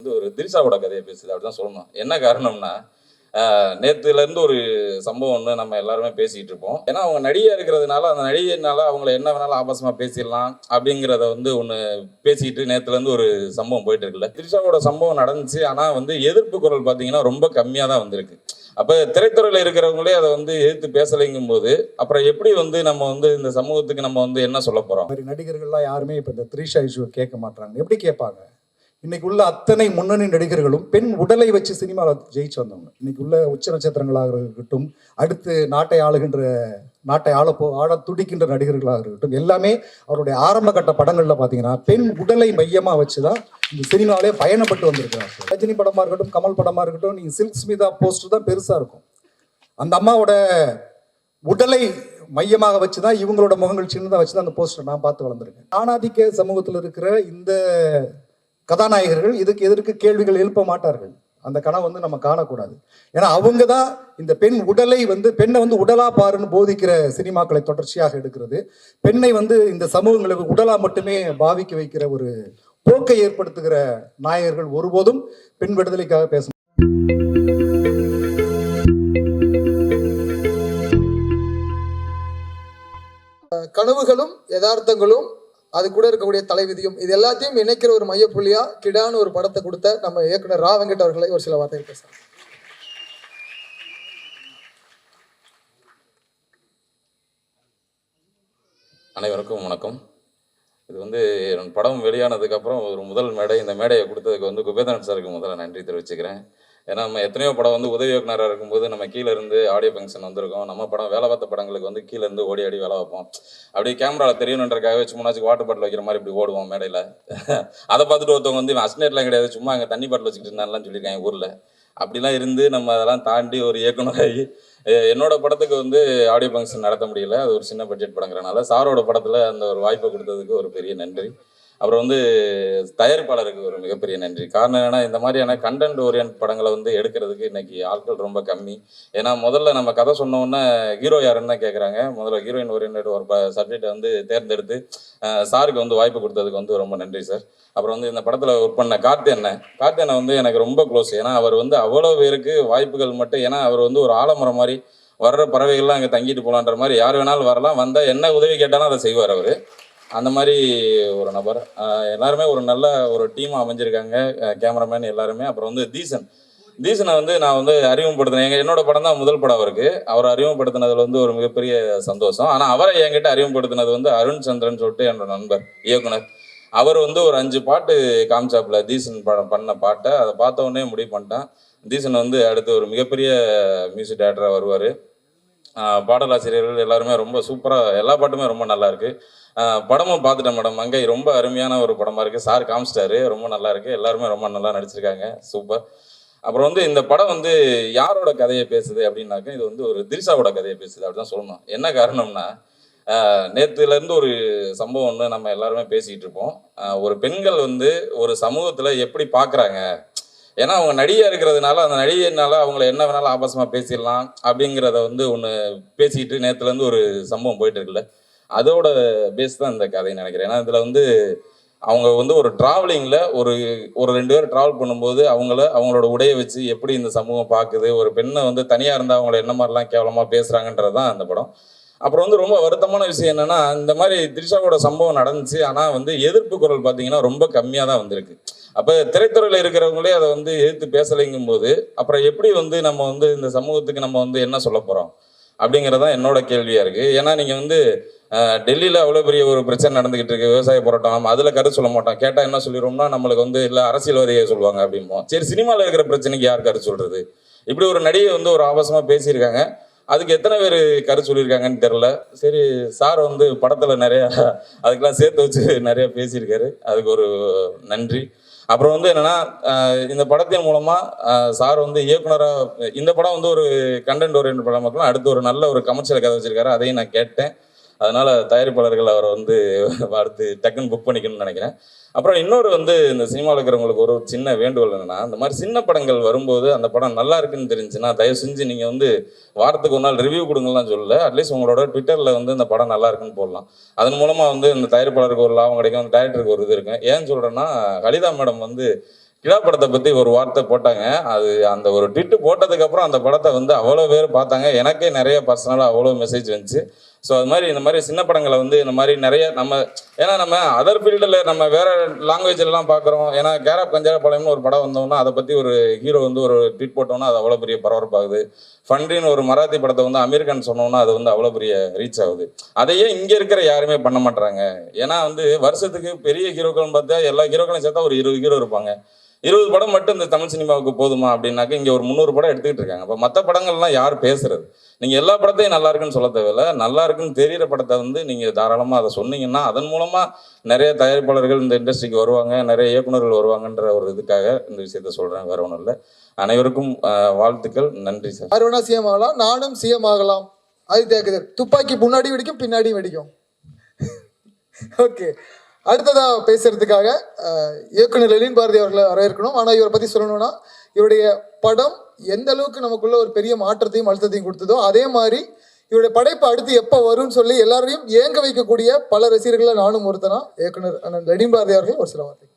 ஒரு திரிஷாவோட கதையை பேசுது அப்படிதான் சொல்லணும். என்ன காரணம்னா, நேத்துலேருந்து ஒரு சம்பவம் ஒன்று நம்ம எல்லாருமே பேசிகிட்டு இருப்போம். ஏன்னா அவங்க நடிகை இருக்கிறதுனால அந்த நடிகைனால அவங்கள என்ன வேணாலும் ஆபாசமாக பேசிடலாம் அப்படிங்கிறத ஒன்று பேசிக்கிட்டு நேற்றுலேருந்து ஒரு சம்பவம் போயிட்டு இருக்குல்ல. திரிஷாவோட சம்பவம் நடந்துச்சு. ஆனால் எதிர்ப்பு குரல் பார்த்தீங்கன்னா ரொம்ப கம்மியாக தான் வந்திருக்கு. அப்போ திரைத்துறையில் இருக்கிறவங்களே அதை எதிர்த்து பேசலைங்கும் போது அப்புறம் எப்படி நம்ம இந்த சமூகத்துக்கு நம்ம என்ன சொல்ல போகிறோம்? நடிகர்கள்லாம் யாருமே இப்போ இந்த திரிஷா இஷ்யூ கேட்க மாட்டாங்க. எப்படி கேட்பாங்க? இன்னைக்கு உள்ள அத்தனை முன்னணி நடிகர்களும் பெண் உடலை வச்சு சினிமாவில் ஜெயிச்சு வந்தவங்க. இன்னைக்கு உள்ள உச்ச நட்சத்திரங்களாக இருக்கட்டும், அடுத்து நாட்டை ஆள துடிக்கின்ற நடிகர்களாக இருக்கட்டும், எல்லாமே அவருடைய ஆரம்ப கட்ட படங்களில் பார்த்தீங்கன்னா பெண் உடலை மையமாக வச்சு தான் இந்த சினிமாவிலே பயணப்பட்டு வந்திருக்கிறாங்க. ரஜினி படமாக இருக்கட்டும், கமல் படமாக இருக்கட்டும், நீங்கள் சில்க் ஸ்மிதா போஸ்டர் தான் பெருசாக இருக்கும். அந்த அம்மாவோட உடலை மையமாக வச்சு தான் இவங்களோட முகங்கள் சின்னதாக வச்சு தான் அந்த போஸ்டர் நான் பார்த்து வளர்ந்துருக்கேன். ஆணாதிக்க சமூகத்தில் இருக்கிற இந்த கதாநாயகர்கள் இதுக்கு எதற்கு கேள்விகள் எழுப்ப மாட்டார்கள். அந்த கனவு நம்ம காணக்கூடாது. ஏன்னா அவங்க தான் இந்த பெண் உடலை பெண்ணை உடலா பாருன்னு போதிக்கிற சினிமாக்களை தொடர்ச்சியாக எடுக்கிறது. பெண்ணை இந்த சமூகங்களுக்கு உடலா மட்டுமே பாவிக்க வைக்கிற ஒரு போக்கை ஏற்படுத்துகிற நாயகர்கள் ஒருபோதும் பெண் விடுதலைக்காக பேச கனவுகளும் யதார்த்தங்களும் அது கூட இருக்கக்கூடிய தலைவிதியும் இது எல்லாத்தையும் இணைக்கிற ஒரு மையப்புள்ளியா கிடான்னு ஒரு படத்தை கொடுத்த நம்ம இயக்குனர் ரா வெங்கட் அவர்களை ஒரு சில வார்த்தைகள் பேசுறாங்க. அனைவருக்கும் வணக்கம். இது படம் வெளியானதுக்கு அப்புறம் ஒரு முதல் மேடை. இந்த மேடையை கொடுத்ததுக்கு குபேந்திரன் சாருக்கு முதல்ல நன்றி தெரிவிச்சுக்கிறேன். ஏன்னா நம்ம எத்தனையோ படம் உதவி இயக்குனராக இருக்கும்போது நம்ம கீழே இருந்து ஆடியோ ஃபங்க்ஷன் வந்திருக்கோம். நம்ம படம் வேலை பார்த்த படங்களுக்கு கீழே இருந்து ஓடி ஆடி வேலை வைப்போம். அப்படியே கேமராவில் தெரியணுன்றக்காகவே சும்மாச்சும் வாட்டர் பாட்டில் வைக்கிற மாதிரி இப்படி ஓடுவோம் மேடையில். அதை பார்த்துட்டு ஒருத்தவங்க அஸ்னேட்லாம் கிடையாது, சும்மா அங்கே தண்ணி பாட்டில் வச்சுக்கிட்டு இருந்தாலாம் சொல்லியிருக்காங்க ஊரில். அப்படிலாம் இருந்து நம்ம அதெல்லாம் தாண்டி ஒரு இயக்குனராகி என்னோட படத்துக்கு ஆடியோ ஃபங்க்ஷன் நடத்த முடியல. அது ஒரு சின்ன பட்ஜெட் படங்கிறனால சாரோட படத்தில் அந்த ஒரு வாய்ப்பை கொடுத்ததுக்கு ஒரு பெரிய நன்றி. அப்புறம் தயாரிப்பாளருக்கு ஒரு மிகப்பெரிய நன்றி. காரணம் என்னன்னா, இந்த மாதிரியான கண்டென்ட் ஓரியன்ட் படங்களை எடுக்கிறதுக்கு இன்னைக்கு ஆட்கள் ரொம்ப கம்மி. ஏன்னா முதல்ல நம்ம கதை சொன்னோன்னே ஹீரோ யாருன்னு தான் கேட்குறாங்க. முதல்ல ஹீரோயின் ஓரியன்ட் ஒரு சப்ஜெக்டை தேர்ந்தெடுத்து சாருக்கு வாய்ப்பு கொடுத்ததுக்கு ரொம்ப நன்றி சார். அப்புறம் இந்த படத்தில் ஒர்க் பண்ண கார்த்தியனை எனக்கு ரொம்ப க்ளோஸ். ஏன்னா அவர் அவ்வளோ பேருக்கு வாய்ப்புகள் மட்டும், ஏன்னா அவர் ஒரு ஆலமரம் மாதிரி வர்ற பறவைகள்லாம் அங்கே தங்கிட்டு போகலான்ற மாதிரி யார் வேணாலும் வரலாம், வந்தால் என்ன உதவி கேட்டாலும் அதை செய்வார் அவர். அந்த மாதிரி ஒரு நபர். எல்லாருமே ஒரு நல்ல ஒரு டீமாக அமைஞ்சிருக்காங்க, கேமராமேன் எல்லாருமே. அப்புறம் தீசனை நான் அறிமுகப்படுத்தினேன். என்னோட படம் தான் முதல் படம் அவருக்கு. அவரை அறிமுகப்படுத்தினதில் ஒரு மிகப்பெரிய சந்தோஷம். ஆனால் அவரை என்கிட்ட அறிமுகப்படுத்தினது அருண் சந்திரன் சொல்லிட்டு என்னோட நண்பர் இயக்குனர். அவர் ஒரு 5 பாட்டு காமிச்சாப்புல தீசன் படம் பண்ண பாட்டை. அதை பார்த்த உடனே முடிவு பண்ணிட்டான், தீசன் அடுத்து ஒரு மிகப்பெரிய மியூசிக் டைரக்டராக வருவார். பாடலாசிரியர்கள் எல்லாருமே ரொம்ப சூப்பராக, எல்லா பாட்டுமே ரொம்ப நல்லா இருக்கு. படமும் பார்த்துட்டேன் மேடம். மங்கை ரொம்ப அருமையான ஒரு படமாக இருக்குது. சார் காமிச்சிட்டாரு, ரொம்ப நல்லா இருக்குது. எல்லாருமே ரொம்ப நல்லா நடிச்சிருக்காங்க, சூப்பர். அப்புறம் இந்த படம் யாரோட கதையை பேசுது அப்படின்னாக்க, இது ஒரு திரிஷாவோட கதையை பேசுது அப்படிதான் சொல்லணும். என்ன காரணம்னா, நேற்றுலேருந்து ஒரு சம்பவம் ஒன்று நம்ம எல்லாருமே பேசிக்கிட்டு இருப்போம். ஒரு பெண்கள் ஒரு சமூகத்தில் எப்படி பார்க்குறாங்க, ஏன்னா அவங்க நடிகையாக இருக்கிறதுனால அந்த நடிகைனால அவங்கள என்ன வேணாலும் ஆபாசமாக பேசிடலாம் அப்படிங்கிறத ஒன்று பேசிக்கிட்டு நேற்றுலேருந்து ஒரு சம்பவம் போயிட்டு இருக்குல்ல, அதோட பேஸ் தான் இந்த கதைன்னு நினைக்கிறேன். ஏன்னா இதில் அவங்க ஒரு ட்ராவலிங்கில் ஒரு 2 பேர் ட்ராவல் பண்ணும்போது அவங்களோட உடையை வச்சு எப்படி இந்த சமூகம் பார்க்குது, ஒரு பெண்ணை தனியாக இருந்தால் அவங்கள என்ன மாதிரிலாம் கேவலமாக பேசுகிறாங்கன்றது தான் அந்த படம். அப்புறம் ரொம்ப வருத்தமான விஷயம் என்னென்னா, இந்த மாதிரி திரிஷாவோட சம்பவம் நடந்துச்சு. ஆனால் எதிர்ப்பு குரல் பார்த்தீங்கன்னா ரொம்ப கம்மியாக தான் வந்திருக்கு. அப்போ திரைத்துறையில் இருக்கிறவங்களே அதை எதிர்த்து பேசலைங்கும் போது அப்புறம் எப்படி நம்ம இந்த சமூகத்துக்கு நம்ம என்ன சொல்ல போகிறோம் அப்படிங்கிறதான் என்னோட கேள்வியாக இருக்குது. ஏன்னா நீங்கள் டெல்லியில் அவ்வளோ பெரிய ஒரு பிரச்சனை நடந்துக்கிட்டு இருக்கு, விவசாய போராட்டம். நம்ம அதில் கருத்து சொல்ல மாட்டோம். கேட்டால் என்ன சொல்லிடுவோம்னா, நம்மளுக்கு இல்லை அரசியல்வாதியை சொல்லுவாங்க அப்படிம்போம். சரி, சினிமாவில் இருக்கிற பிரச்சனைக்கு யார் கருத்து சொல்கிறது? இப்படி ஒரு நடிகை ஒரு ஆபாசமாக பேசியிருக்காங்க, அதுக்கு எத்தனை பேர் கருத்து சொல்லியிருக்காங்கன்னு தெரில. சரி, சார் படத்தில் நிறையா அதுக்கெல்லாம் சேர்த்து வச்சு நிறையா பேசியிருக்காரு, அதுக்கு ஒரு நன்றி. அப்புறம் என்னென்னா, இந்த படத்தின் மூலமாக சார் இயக்குனராக இந்த படம் ஒரு கண்டென்ட் ஓரியன்ட் படம் மக்களும் அடுத்து ஒரு நல்ல ஒரு கமர்ஷியல் கதை வச்சிருக்காரு, அதையும் நான் கேட்டேன். அதனால் தயாரிப்பாளர்கள் அவரை அடுத்து டக்குன்னு புக் பண்ணிக்கணும்னு நினைக்கிறேன். அப்புறம் இன்னொரு இந்த சினிமாவில் இருக்கிறவங்களுக்கு ஒரு சின்ன வேண்டுகோள் என்னென்னா, இந்த மாதிரி சின்ன படங்கள் வரும்போது அந்த படம் நல்லா இருக்குன்னு தெரிஞ்சுன்னா தயவு செஞ்சு நீங்கள் வாரத்துக்கு ஒரு நாள் ரிவ்யூ கொடுங்கலாம் சொல்லல, அட்லீஸ்ட் உங்களோட ட்விட்டரில் இந்த படம் நல்லா இருக்குன்னு போடலாம். அதன் மூலமாக இந்த தயாரிப்பாளருக்கு ஒரு லாபம் கிடைக்கும், டைரக்டருக்கு ஒரு இது இருக்கும். ஏன்னு சொல்கிறேன்னா, கலிதா மேடம் கிடா படத்தை பற்றி ஒரு வார்த்தை போட்டாங்க. அது அந்த ஒரு ட்விட்டு போட்டதுக்கப்புறம் அந்த படத்தை வந்து அவ்வளோ பேர் பார்த்தாங்க. எனக்கே நிறைய பர்சனலாக அவ்வளோ மெசேஜ் வந்துச்சு. ஸோ அது மாதிரி இந்த மாதிரி சின்ன படங்களை வந்து இந்த மாதிரி நிறைய ஏன்னா நம்ம அதர் ஃபீல்டில் நம்ம வேறு லாங்குவேஜ்லாம் பார்க்குறோம். ஏன்னா கேரப் கஞ்சாரபாளையம்னு ஒரு படம் வந்தோம்னா அதை பற்றி ஒரு ஹீரோ வந்து ஒரு ட்வீட் போட்டோம்னா அது அவ்வளோ பெரிய பரபரப்பாகுது. ஃபண்ட்ரின்னு ஒரு மராத்தி படத்தை வந்து அமெரிக்கன் சொன்னோம்னா அது வந்து அவ்வளோ பெரிய ரீச் ஆகுது. அதையே இங்கே இருக்கிற யாருமே பண்ண மாட்டாங்க. ஏன்னா வந்து வருஷத்துக்கு பெரிய ஹீரோக்கள்னு பார்த்தா எல்லா ஹீரோக்களையும் சேர்த்தா ஒரு 20 ஹீரோ இருப்பாங்க. 20 படம் மட்டும் இந்த தமிழ் சினிமாவுக்கு போதுமா அப்படின்னாக்க இங்கே ஒரு 300 படம் எடுத்துக்கிட்டு இருக்காங்க. அப்போ மற்ற படங்கள்லாம் யார் பேசுறது? நீங்கள் எல்லா படத்தையும் நல்லா இருக்குன்னு சொல்ல தேவையில்ல. நல்லா இருக்குன்னு தெரிகிற படத்தை வந்து நீங்கள் தாராளமாக அதை சொன்னீங்கன்னா அதன் மூலமாக நிறைய தயாரிப்பாளர்கள் இந்த இண்டஸ்ட்ரிக்கு வருவாங்க, நிறைய இயக்குநர்கள் வருவாங்கன்ற ஒரு இதுக்காக இந்த விஷயத்த சொல்கிறேன். வேற ஒன்றும் இல்லை. அனைவருக்கும் வாழ்த்துக்கள். நன்றி சார். யார் வேணா சிஎம் ஆகலாம், நானும் சிஎம் ஆகலாம். ஆதித்யா கதிர் துப்பாக்கி முன்னாடி வெடிக்கும் பின்னாடியும் வெடிக்கும். ஓகே, அடுத்ததா பேசுறதுக்காக இயக்குனர் லெனின் பாரதி அவர்களை வரவேற்கணும். ஆனால் இவரை பற்றி சொல்லணும்னா இவருடைய படம் எந்த அளவுக்கு நமக்குள்ள ஒரு பெரிய மாற்றத்தையும் அழுத்தத்தையும் கொடுத்ததோ அதே மாதிரி இவருடைய படைப்பு அடுத்து எப்போ வரும்னு சொல்லி எல்லாரையும் ஏங்க வைக்கக்கூடிய பல ரசிகர்களை நானும் ஒருத்தனா இயக்குனர் அண்ணன் லெனின் பாரதி அவர்கள் ஒரு சில வார்த்தை.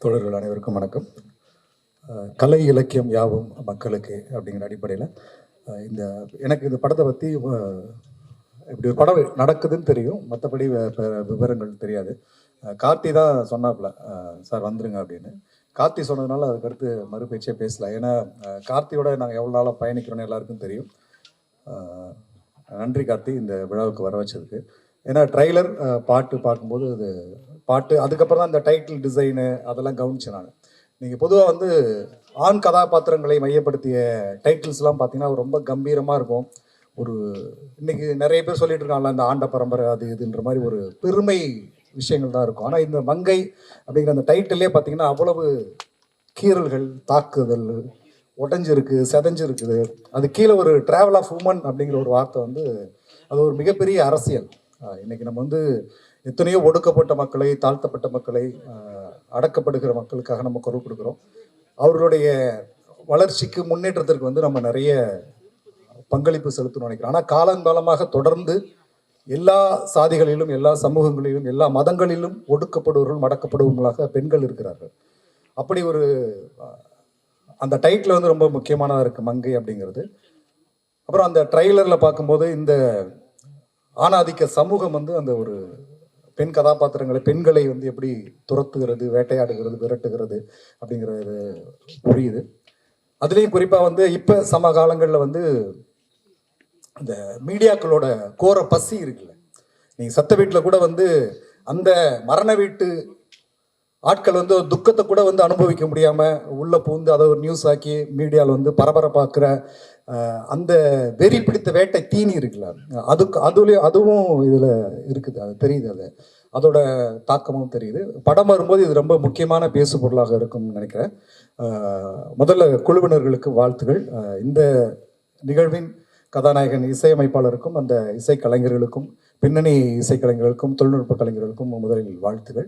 தோழர்கள் அனைவருக்கும் வணக்கம். கலை இலக்கியம் யாவும் மக்களுக்கு அப்படிங்கிற அடிப்படையில் எனக்கு இந்த படத்தை பற்றி இப்படி ஒரு படம் நடக்குதுன்னு தெரியும், மற்றபடி விவரங்கள் தெரியாது. கார்த்தி தான் சொன்னாப்புல சார் வந்துருங்க அப்படின்னு. கார்த்தி சொன்னதுனால அதுக்கடுத்து மறுபேச்சே பேசல. ஏன்னா கார்த்தியோட நாங்கள் எவ்வளோ நாளாக பயணிக்கிறோன்னு எல்லாருக்கும் தெரியும். நன்றி கார்த்தி இந்த விழாவுக்கு வர வச்சதுக்கு. ஏன்னா ட்ரைலர் பாட்டு பார்க்கும்போது அது பாட்டு அதுக்கப்புறம் தான் இந்த டைட்டில் டிசைனு அதெல்லாம் கவனிச்சேன் நான். நீங்கள் பொதுவாக வந்து ஆண் கதாபாத்திரங்களை மையப்படுத்திய டைட்டில்ஸ்லாம் பார்த்தீங்கன்னா ரொம்ப கம்பீரமாக இருக்கும். ஒரு இன்னைக்கு நிறைய பேர் சொல்லிட்டு இருக்காங்கல்ல இந்த ஆண்ட பரம்பரை அது இதுன்ற மாதிரி ஒரு பெருமை விஷயங்கள் தான் இருக்கும். ஆனால் இந்த மங்கை அப்படிங்கிற அந்த டைட்டிலே பார்த்தீங்கன்னா அவ்வளவு கீறல்கள், தாக்குதல், உடஞ்சிருக்கு, செதஞ்சிருக்குது. அது கீழே ஒரு ட்ராவல் ஆஃப் உமன் அப்படிங்கிற ஒரு வார்த்தை வந்து அது ஒரு மிகப்பெரிய அரசியல். இன்னைக்கு நம்ம வந்து எத்தனையோ ஒடுக்கப்பட்ட மக்களை, தாழ்த்தப்பட்ட மக்களை, அடக்கப்படுகிற மக்களுக்காக நம்ம குரல் கொடுக்குறோம். அவர்களுடைய வளர்ச்சிக்கு முன்னேற்றத்திற்கு வந்து நம்ம நிறைய பங்களிப்பு செலுத்தணும்னு நினைக்கிறோம். ஆனால் காலங்காலமாக தொடர்ந்து எல்லா சாதிகளிலும், எல்லா சமூகங்களிலும், எல்லா மதங்களிலும் ஒடுக்கப்படுவர்கள், மடக்கப்படுவர்களாக பெண்கள் இருக்கிறார்கள். அப்படி ஒரு அந்த டைட்டில் வந்து ரொம்ப முக்கியமானதாக இருக்குது மங்கை அப்படிங்கிறது. அப்புறம் அந்த ட்ரைலரில் பார்க்கும்போது இந்த ஆணாதிக்க சமூகம் வந்து அந்த ஒரு பெண் கதாபாத்திரங்களை, பெண்களை வந்து எப்படி துரத்துகிறது, வேட்டையாடுகிறது, விரட்டுகிறது அப்படிங்கிறது புரியுது. அதுலேயும் குறிப்பாக வந்து இப்போ சமகாலங்களில் வந்து இந்த மீடியாக்களோட கோர பசி இருக்குல்ல. நீங்கள் சத்த வீட்டில் கூட வந்து அந்த மரண வீட்டு ஆட்கள் வந்து துக்கத்தை கூட வந்து அனுபவிக்க முடியாமல் உள்ளே பூந்து அதை ஒரு நியூஸ் ஆக்கி மீடியாவில் வந்து பரபரப்பாக்குற அந்த வெறி பிடித்த வேட்டை தீனி இருக்குல்ல, அதுவும் இதில் இருக்குது. அது தெரியுது, அதோட தாக்கமும் தெரியுது. படம் வரும்போது இது ரொம்ப முக்கியமான பேசு பொருளாக இருக்கும்னு நினைக்கிறேன். முதல்ல குழுவினர்களுக்கு வாழ்த்துகள். இந்த நிகழ்வின் கதாநாயகன் இசையமைப்பாளருக்கும் அந்த இசைக்கலைஞர்களுக்கும் பின்னணி இசைக்கலைஞர்களுக்கும் தொழில்நுட்ப கலைஞர்களுக்கும் முதலில் வாழ்த்துகள்.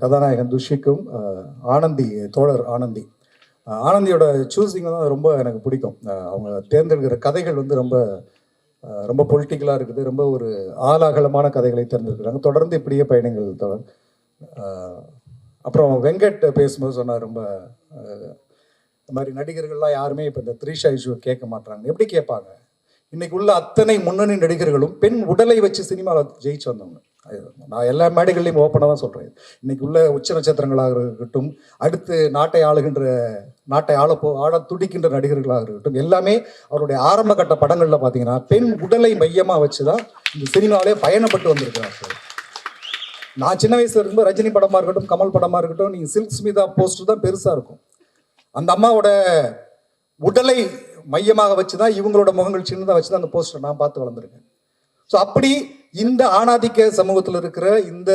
கதாநாயகன் துஷிக்கும் ஆனந்தி, தோழர் ஆனந்தியோட சூஸிங் தான் ரொம்ப எனக்கு பிடிக்கும். அவங்க தேர்ந்தெடுக்கிற கதைகள் வந்து ரொம்ப ரொம்ப பொலிட்டிக்கலாக இருக்குது. ரொம்ப ஒரு ஆளாகலமான கதைகளை தேர்ந்தெடுக்கிறாங்க. தொடர்ந்து இப்படியே பயணங்கள் தொடர். அப்புறம் வெங்கட் பேசும்போது சொன்னார், ரொம்ப இந்த மாதிரி நடிகர்கள்லாம் யாருமே இப்போ இந்த த்ரீஷா இஷ்யூ கேட்க மாட்டாங்க. எப்படி கேட்பாங்க? இன்னைக்கு உள்ள அத்தனை முன்னணி நடிகர்களும் பெண் உடலை வச்சு சினிமாவில் ஜெயிச்சு வந்தவங்க. நான் எல்லா மேடைகள்லையும் ஓப்பனாக தான் சொல்கிறேன். இன்னைக்கு உள்ள உச்ச நட்சத்திரங்களாக இருக்கட்டும், அடுத்து நாட்டை ஆள துடிக்கின்ற நடிகர்களாக இருக்கட்டும், எல்லாமே அவருடைய ஆரம்ப கட்ட படங்களில் பார்த்தீங்கன்னா பெண் உடலை மையமாக வச்சு தான் இந்த சினிமாவிலே பயணப்பட்டு வந்திருக்கிறாங்க. நான் சின்ன வயசுல இருக்கும்போது ரஜினி படமாக இருக்கட்டும், கமல் படமாக இருக்கட்டும், நீங்கள் சில்க் ஸ்மிதா போஸ்டர் தான் பெருசாக இருக்கும். அந்த அம்மாவோட உடலை மையமாக வச்சு தான் இவங்களோட முகங்கள் சின்னதாக வச்சு தான் அந்த போஸ்டர் நான் பார்த்து வளர்ந்துருக்கேன். ஸோ அப்படி இந்த ஆணாதிக்க சமூகத்தில் இருக்கிற இந்த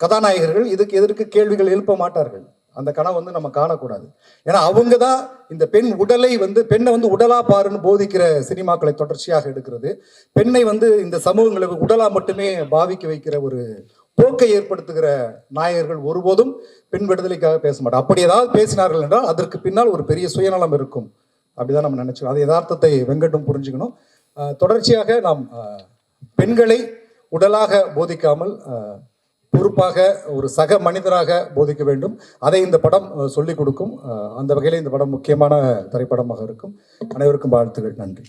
கதாநாயகர்கள் இதுக்கு எதற்கு கேள்விகள் எழுப்ப மாட்டார்கள். அந்த கனவு வந்து நம்ம காணக்கூடாது. ஏன்னா அவங்க தான் இந்த பெண் உடலை வந்து பெண்ணை வந்து உடலா பாருன்னு போதிக்கிற சினிமாக்களை தொடர்ச்சியாக எடுக்கிறது. பெண்ணை வந்து இந்த சமூகங்களுக்கு உடலா மட்டுமே பாவிக்க வைக்கிற ஒரு போக்கை ஏற்படுத்துகிற நாயகர்கள் ஒருபோதும் பெண் விடுதலைக்காக பேச மாட்டார். அப்படி ஏதாவது பேசினார்கள் என்றால் அதற்கு பின்னால் ஒரு பெரிய சுயநலம் இருக்கும். அப்படிதான் நம்ம நினைச்சோம். அது யதார்த்தத்தை வெங்கட்டும் புரிஞ்சுக்கணும். தொடர்ச்சியாக நாம் பெண்களை உடலாக போதிக்காமல் பொறுப்பாக ஒரு சக மனிதராக போதிக்க வேண்டும். அதை இந்த படம் சொல்லிக் கொடுக்கும். அந்த வகையில் இந்த படம் முக்கியமான திரைப்படமாக இருக்கும். அனைவருக்கும் வாழ்த்துக்கள். நன்றி.